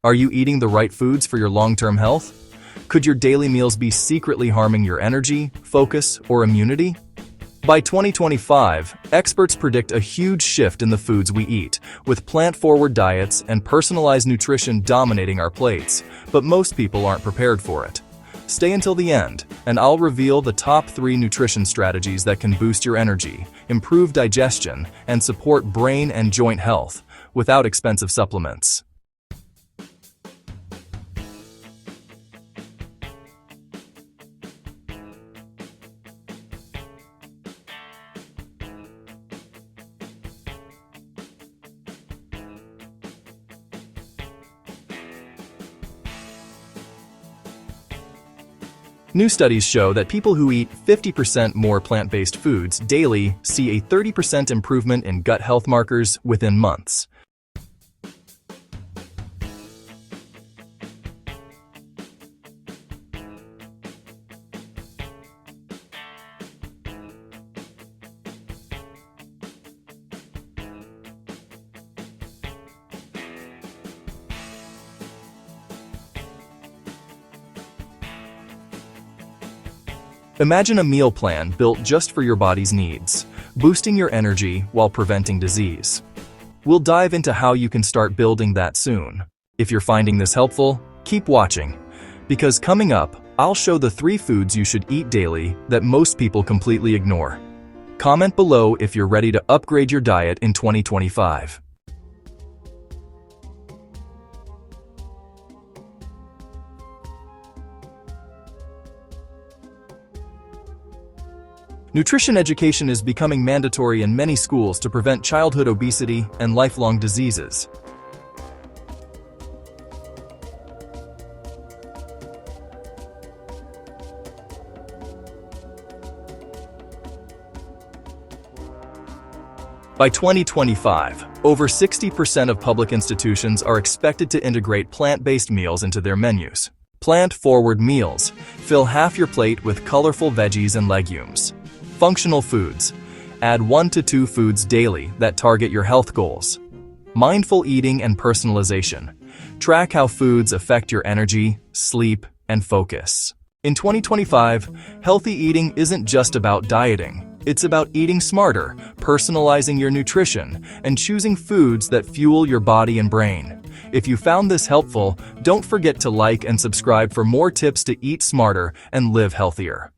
Are you eating the right foods for your long-term health? Could your daily meals be secretly harming your energy, focus, or immunity? By 2025, experts predict a huge shift in the foods we eat, with plant-forward diets and personalized nutrition dominating our plates, but most people aren't prepared for it. Stay until the end, and I'll reveal the top 3 nutrition strategies that can boost your energy, improve digestion, and support brain and joint health without expensive supplements. New studies show that people who eat 50% more plant-based foods daily see a 30% improvement in gut health markers within months. Imagine a meal plan built just for your body's needs, boosting your energy while preventing disease. We'll dive into how you can start building that soon. If you're finding this helpful, keep watching, because coming up, I'll show the 3 foods you should eat daily that most people completely ignore. Comment below if you're ready to upgrade your diet in 2025. Nutrition education is becoming mandatory in many schools to prevent childhood obesity and lifelong diseases. By 2025, over 60% of public institutions are expected to integrate plant-based meals into their menus. Plant-forward meals fill half your plate with colorful veggies and legumes. Functional foods. Add 1 to 2 foods daily that target your health goals. Mindful eating and personalization. Track how foods affect your energy, sleep, and focus. In 2025, healthy eating isn't just about dieting. It's about eating smarter, personalizing your nutrition, and choosing foods that fuel your body and brain. If you found this helpful, don't forget to like and subscribe for more tips to eat smarter and live healthier.